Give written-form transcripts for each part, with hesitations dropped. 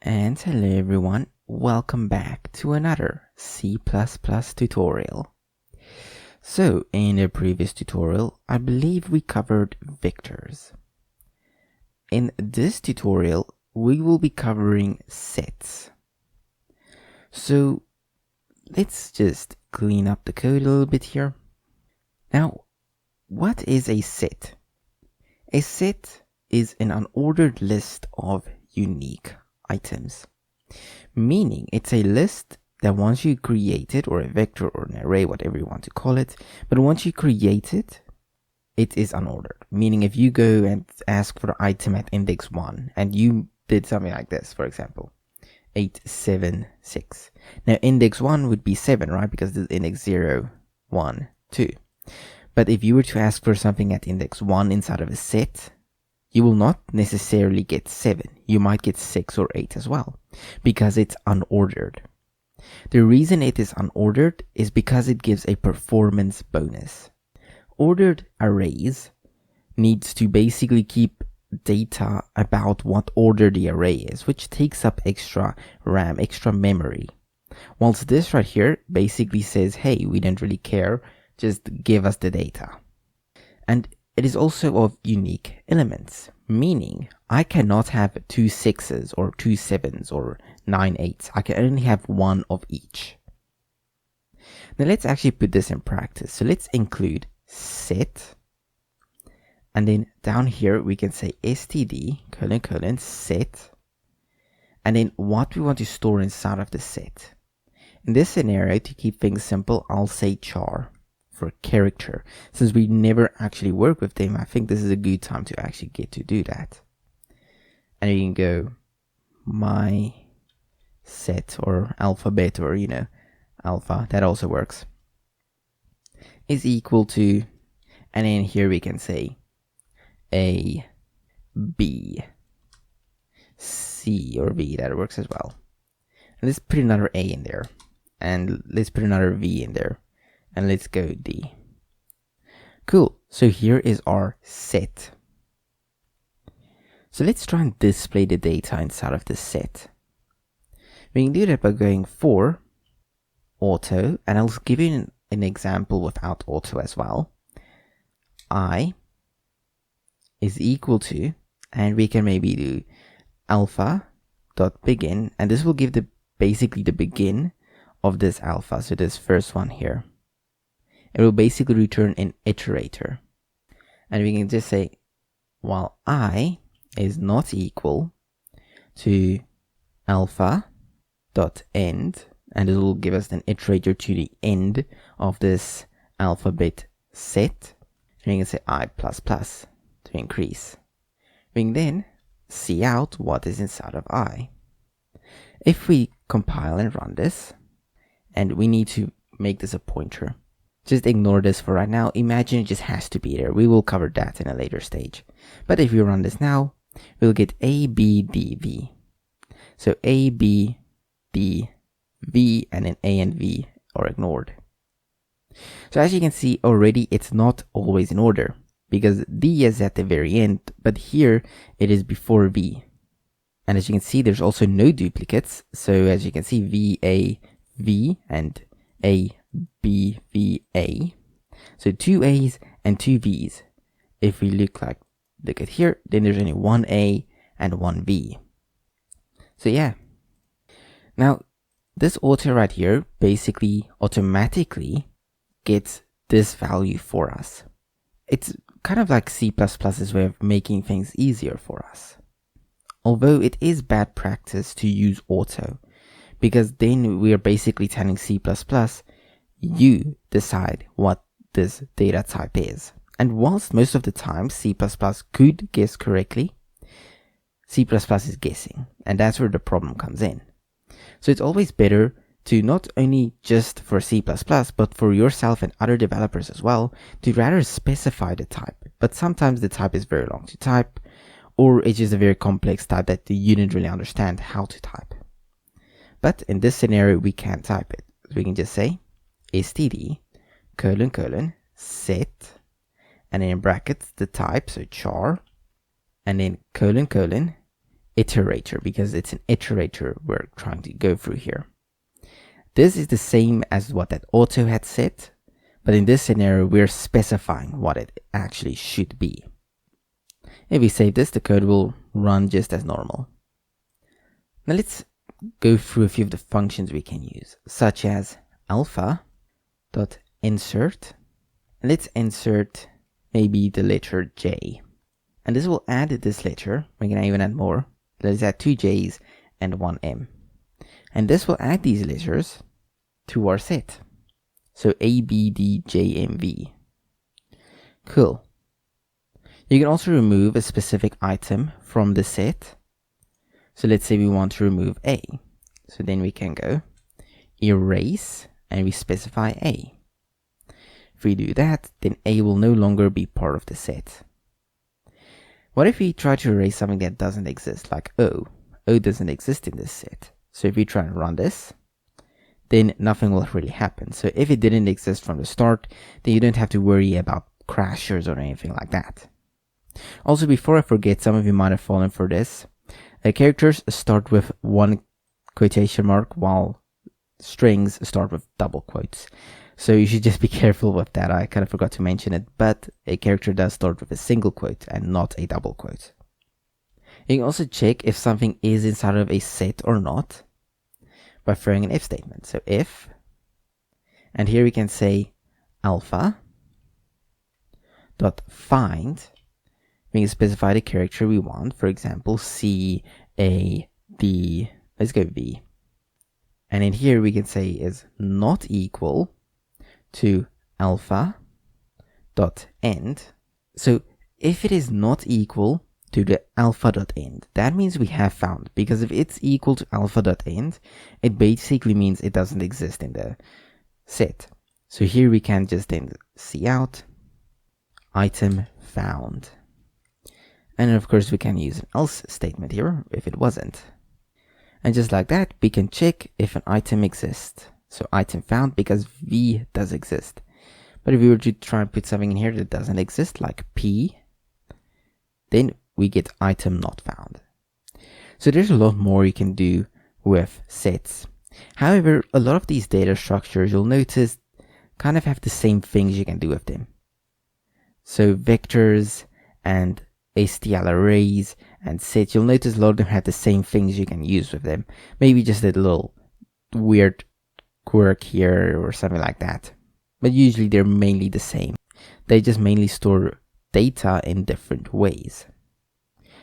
And hello everyone, welcome back to another C++ tutorial. So in the previous tutorial, I believe we covered vectors. In this tutorial, we will be covering sets. So let's just clean up the code a little bit here. Now, what is a set? A set is an unordered list of unique items, meaning it's a list that once you create it, or a vector or an array, whatever you want to call it, but once you create it, it is unordered. Meaning if you go and ask for the item at index 1 and you did something like this, for example, 876. Now index 1 would be 7, right? Because this is index 0, 1, 2. But if you were to ask for something at index 1 inside of a set, you will not necessarily get 7. You might get 6 or 8 as well, because it's unordered. The reason it is unordered is because it gives a performance bonus. Ordered arrays needs to basically keep data about what order the array is, which takes up extra RAM, extra memory. Whilst this right here basically says, hey, we don't really care, just give us the data. And it is also of unique elements, meaning I cannot have 2 6s or 2 7s or 9 8s. I can only have one of each. Now let's actually put this in practice. So let's include set, and then down here we can say std : set, and then what we want to store inside of the set. In this scenario, to keep things simple, I'll say char for character. Since we never actually work with them, I think this is a good time to actually get to do that. And you can go my set or alphabet, or alpha, that also works, is equal to, and then here we can say A, B, C, or V, that works as well. And let's put another A in there, and let's put another V in there, and let's go D. Cool, so here is our set. So let's try and display the data inside of the set. We can do that by going for auto, and I'll give you an example without auto as well. I is equal to, and we can maybe do alpha.begin, and this will give basically the begin of this alpha, so this first one here. It will basically return an iterator. And we can just say, while I is not equal to alpha.end, and it will give us an iterator to the end of this alphabet set. And we can say I++ to increase. We can then see out what is inside of I. If we compile and run this, and we need to make this a pointer, just ignore this for right now. Imagine it just has to be there. We will cover that in a later stage. But if we run this now, we'll get A, B, D, V. So A, B, D, V, and then A and V are ignored. So as you can see already, it's not always in order, because D is at the very end, but here it is before V. And as you can see, there's also no duplicates. So as you can see, V, A, V, and A, B, V, A. So 2 A's and 2 V's. If we look at here, then there's only 1 A and 1 V. So yeah. Now, this auto right here basically automatically gets this value for us. It's kind of like C++'s way of making things easier for us. Although it is bad practice to use auto, because then we are basically telling C++, you decide what this data type is. And whilst most of the time C++ could guess correctly, C++ is guessing, and that's where the problem comes in. So it's always better to not only just for C++, but for yourself and other developers as well, to rather specify the type. But sometimes the type is very long to type, or it's just a very complex type that you didn't really understand how to type. But in this scenario, we can't type it. So we can just say std : set, and then in brackets the type, so char, and then : iterator, because it's an iterator we're trying to go through here. This is the same as what that auto had set, but in this scenario we're specifying what it actually should be. If we save this, the code will run just as normal. Now let's go through a few of the functions we can use, such as alpha.insert. Let's insert maybe the letter J. And this will add this letter. We can even add more. Let's add 2 J's and 1 M. And this will add these letters to our set. So A, B, D, J, M, V. Cool. You can also remove a specific item from the set. So let's say we want to remove A. So then we can go erase and we specify A. If we do that, then A will no longer be part of the set. What if we try to erase something that doesn't exist, like O? O doesn't exist in this set. So if we try and run this, then nothing will really happen. So if it didn't exist from the start, then you don't have to worry about crashers or anything like that. Also, before I forget, some of you might have fallen for this. Characters start with 1 quotation mark, while strings start with double quotes. So you should just be careful with that. I kind of forgot to mention it, but a character does start with a single quote and not a double quote. You can also check if something is inside of a set or not by throwing an if statement. So if, and here we can say alpha dot find. We can specify the character we want, for example, C, A, D, let's go V. And in here we can say is not equal to alpha dot end. So if it is not equal to the alpha dot end, that means we have found, because if it's equal to alpha dot end, it basically means it doesn't exist in the set. So here we can just then cout item found. And of course we can use an else statement here if it wasn't. And just like that, we can check if an item exists. So item found, because V does exist. But if we were to try and put something in here that doesn't exist, like P, then we get item not found. So there's a lot more you can do with sets. However, a lot of these data structures, you'll notice, kind of have the same things you can do with them. So vectors and STL arrays and sets, you'll notice a lot of them have the same things you can use with them. Maybe just a little weird quirk here or something like that. But usually they're mainly the same. They just mainly store data in different ways.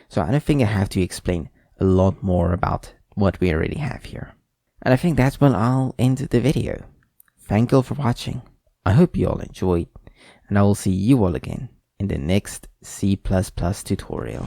So I don't think I have to explain a lot more about what we already have here. And I think that's when I'll end the video. Thank you all for watching. I hope you all enjoyed, and I will see you all again in the next C++ tutorial.